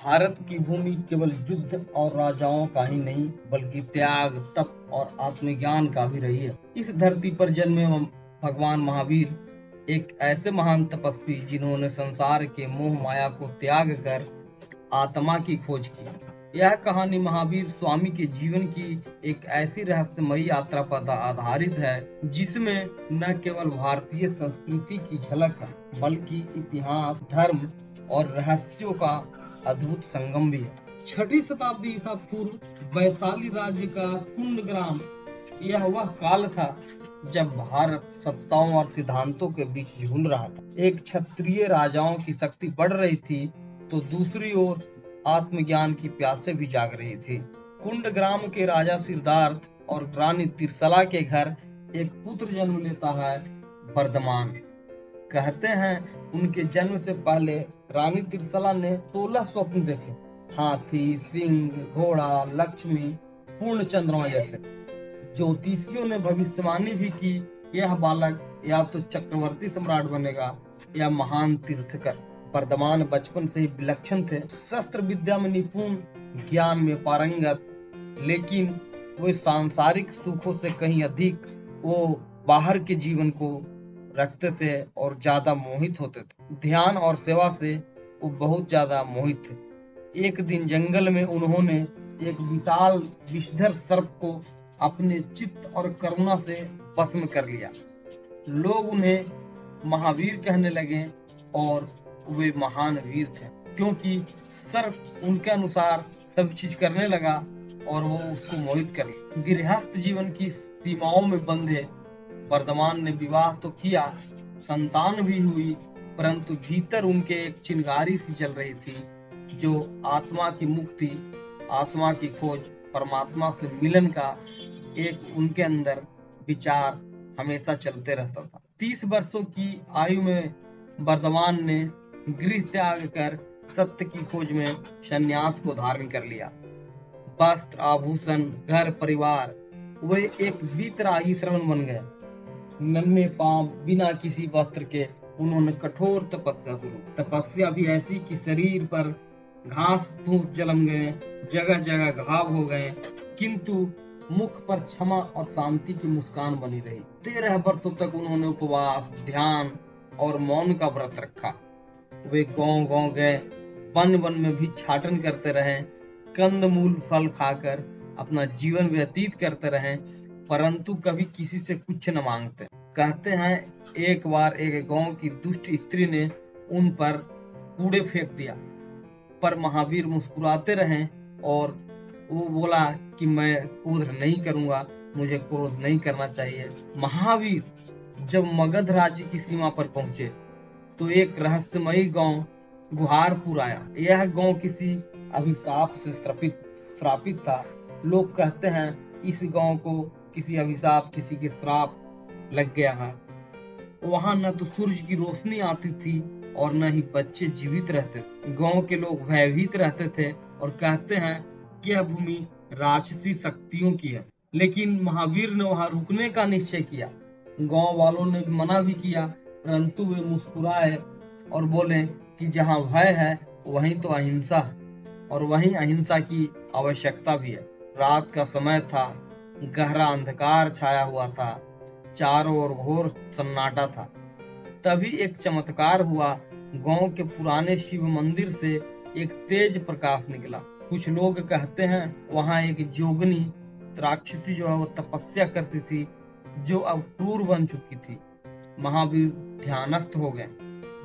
भारत की भूमि केवल युद्ध और राजाओं का ही नहीं बल्कि त्याग, तप और आत्मज्ञान का भी रही है। इस धरती पर जन्मे भगवान महावीर एक ऐसे महान तपस्वी जिन्होंने संसार के मोह माया को त्याग कर आत्मा की खोज की। यह कहानी महावीर स्वामी के जीवन की एक ऐसी रहस्यमयी यात्रा पर आधारित है जिसमें न केवल भारतीय संस्कृति की झलक है बल्कि इतिहास, धर्म और रहस्यों का अद्भुत संगम भी है। 6वीं शताब्दी ईसा पूर्व वैशाली राज्य का कुंडग्राम यह वह काल था जब भारत सत्ताओं और सिद्धांतों के बीच झूल रहा था। एक क्षत्रिय राजाओं की शक्ति बढ़ रही थी तो दूसरी ओर आत्मज्ञान की प्यासे भी जाग रही थी। कुंडग्राम के राजा सिद्धार्थ और रानी तिरसला के घर एक पुत्र जन्म लेता है, वर्धमान। कहते हैं उनके जन्म से पहले रानी तिरसला ने 16 स्वप्न देखे, हाथी, सिंह, घोड़ा, लक्ष्मी, पूर्ण चंद्रमा जैसे। ज्योतिषियों ने भविष्यवाणी भी की यह बालक या तो चक्रवर्ती सम्राट बनेगा या महान तीर्थकर। वर्धमान बचपन से ही विलक्षण थे, शस्त्र विद्या में निपुण, ज्ञान में पारंगत, लेकिन वे सांसारिक सुखों से कहीं अधिक वो बाहर के जीवन को रखते थे और ज्यादा मोहित होते थे। ध्यान और सेवा से वो बहुत ज्यादा मोहित थे। एक दिन जंगल में उन्होंने एक विशाल विषधर सर्प को अपने चित्त और करुणा से भस्म कर लिया। लोग उन्हें महावीर कहने लगे और वे महान वीर थे क्योंकि सर्प उनके अनुसार सब चीज करने लगा और वो उसको मोहित कर लिया। गृहस्थ जीवन की सीमाओं में बंधे वर्धमान ने विवाह तो किया, संतान भी हुई, परंतु भीतर उनके एक चिंगारी सी चल रही थी जो आत्मा की मुक्ति, आत्मा की खोज, परमात्मा से मिलन का एक उनके अंदर विचार हमेशा चलते रहता था। 30 वर्षों की आयु में वर्धमान ने गृह त्याग कर सत्य की खोज में संन्यास को धारण कर लिया। वस्त्र, आभूषण, घर परिवार, वे एक वीतरागी श्रमण बन गए। नन्हे पांव, बिना किसी वस्त्र के उन्होंने कठोर तपस्या भी ऐसी कि शरीर पर घास फूस जलम गए, जगह जगह घाव हो गए, किंतु मुख पर क्षमा और शांति की मुस्कान बनी रही। 13 वर्षों तक उन्होंने उपवास, ध्यान और मौन का व्रत रखा। वे गांव गांव गए, वन वन में भी छाटन करते रहे, कंद मूल फल खाकर अपना जीवन व्यतीत करते रहे, परंतु कभी किसी से कुछ न मांगते। कहते हैं एक बार एक गांव की दुष्ट स्त्री ने उन पर कूड़े फेंक दिया, पर महावीर मुस्कुराते रहे और वो बोला कि मैं क्रोध नहीं करूंगा, मुझे क्रोध नहीं करना चाहिए। महावीर जब मगध राज्य की सीमा पर पहुंचे तो एक रहस्यमयी गांव गुहारपुर आया। यह गांव किसी अभिशाप से श्रापित था। लोग कहते हैं इस गांव को किसी अभिशाप, किसी के श्राप लग गया है। वहां न तो सूरज की रोशनी आती थी और न ही बच्चे जीवित रहते थे। गांव के लोग भयभीत रहते थे और कहते हैं कि यह भूमि राक्षसी शक्तियों की है। लेकिन महावीर ने वहां रुकने का निश्चय किया। गांव वालों ने मना भी किया, परंतु वे मुस्कुराए और बोले कि जहां भय है वहीं तो अहिंसा है और वहीं अहिंसा की आवश्यकता भी है। रात का समय था, गहरा अंधकार छाया हुआ था, चारों ओर घोर सन्नाटा था। तभी एक चमत्कार हुआ। गांव के पुराने शिव मंदिर से एक तेज प्रकाश निकला। कुछ लोग कहते हैं वहां एक जोगनी राक्षसी जो है वो तपस्या करती थी, जो अब क्रूर बन चुकी थी। महावीर ध्यानस्थ हो गए।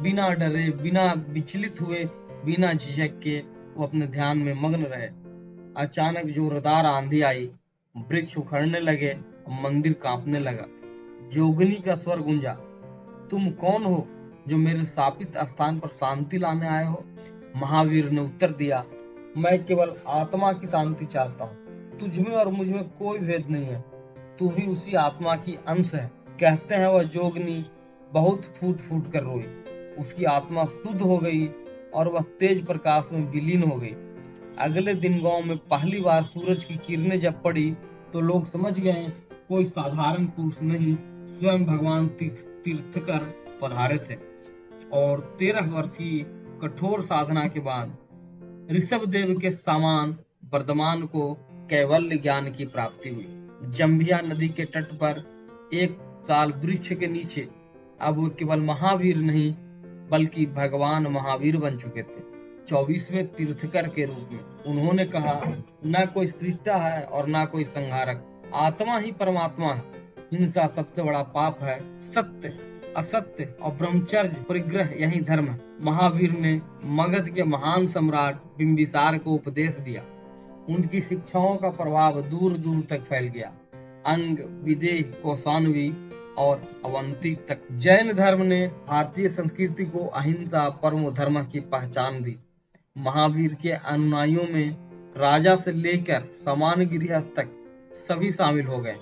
बिना डरे, बिना विचलित हुए, बिना झिझक के वो अपने ध्यान में मग्न रहे। अचानक जोरदार आंधी आई, वृक्ष उखड़ने लगे, मंदिर कांपने लगा। जोगनी का स्वर गूंजा, तुम कौन हो जो मेरे शापित स्थान पर शांति लाने आए हो? महावीर ने उत्तर दिया, मैं केवल आत्मा की शांति चाहता हूँ। तुझमें और मुझमें कोई भेद नहीं है, तू भी उसी आत्मा की अंश है। कहते हैं वह जोगनी बहुत फूट फूट कर रोई। उसकी आत्मा शुद्ध हो गई और वह तेज प्रकाश में विलीन हो गई। अगले दिन गांव में पहली बार सूरज की किरणें जब पड़ी तो लोग समझ गए कोई साधारण पुरुष नहीं, स्वयं भगवान तीर्थकर पधारे थे। और 13 वर्ष की कठोर साधना के बाद ऋषभदेव के समान वर्धमान को कैवल्य ज्ञान की प्राप्ति हुई। जंभिया नदी के तट पर एक साल वृक्ष के नीचे अब वो केवल महावीर नहीं बल्कि भगवान महावीर बन चुके थे। 24वें तीर्थकर के रूप में उन्होंने कहा, न कोई सृष्टा है और न कोई संहारक, आत्मा ही परमात्मा है। हिंसा सबसे बड़ा पाप है। सत्य, असत्य और ब्रह्मचर्य परिग्रह यही धर्म है। महावीर ने मगध के महान सम्राट बिंबिसार को उपदेश दिया। उनकी शिक्षाओं का प्रभाव दूर दूर तक फैल गया। अंग, विदेह, कौशानवी और अवंती तक। जैन धर्म ने भारतीय संस्कृति को अहिंसा परमो धर्म की पहचान दी। महावीर के अनुयायियों में राजा से लेकर सामान्य गृहस्थ तक सभी शामिल हो गए।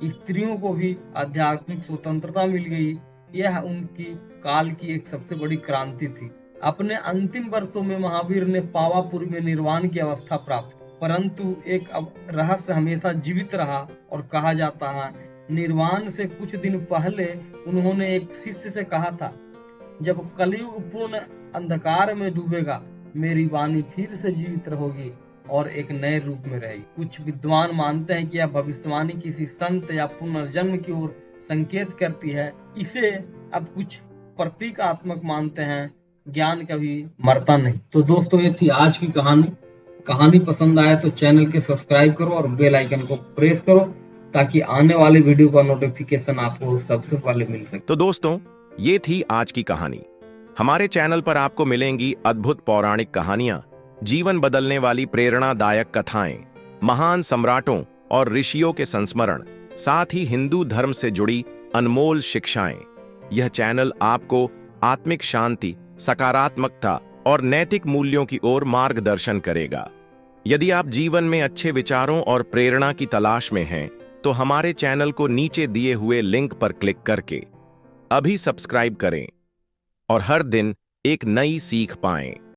स्त्रियों को भी आध्यात्मिक स्वतंत्रता मिल गई। यह उनकी काल की एक सबसे बड़ी क्रांति थी। अपने अंतिम वर्षों में महावीर ने पावापुरी में निर्वाण की अवस्था प्राप्त, परंतु एक रहस्य हमेशा जीवित रहा और कहा जाता है, निर्वाण से कुछ दिन पहले उन्होंने एक शिष्य से कहा था, जब कलयुग पूर्ण अंधकार में डूबेगा, मेरी वाणी फिर से जीवित रहोगी और एक नए रूप में रहेगी। कुछ विद्वान मानते हैं कि यह भविष्यवाणी किसी संत या पुनर्जन्म की ओर संकेत करती है। इसे अब कुछ प्रतीकात्मक मानते हैं। ज्ञान कभी मरता नहीं। तो दोस्तों, ये थी आज की कहानी पसंद आए तो चैनल के सब्सक्राइब करो और बेल आइकन को प्रेस करो ताकि आने वाले वीडियो का नोटिफिकेशन आपको सबसे पहले मिल सके। तो दोस्तों, ये थी आज की कहानी। हमारे चैनल पर आपको मिलेंगी अद्भुत पौराणिक कहानियां, जीवन बदलने वाली प्रेरणादायक कथाएं, महान सम्राटों और ऋषियों के संस्मरण, साथ ही हिंदू धर्म से जुड़ी अनमोल शिक्षाएं। यह चैनल आपको आत्मिक शांति, सकारात्मकता और नैतिक मूल्यों की ओर मार्गदर्शन करेगा। यदि आप जीवन में अच्छे विचारों और प्रेरणा की तलाश में हैं, तो हमारे चैनल को नीचे दिए हुए लिंक पर क्लिक करके अभी सब्सक्राइब करें और हर दिन एक नई सीख पाएं।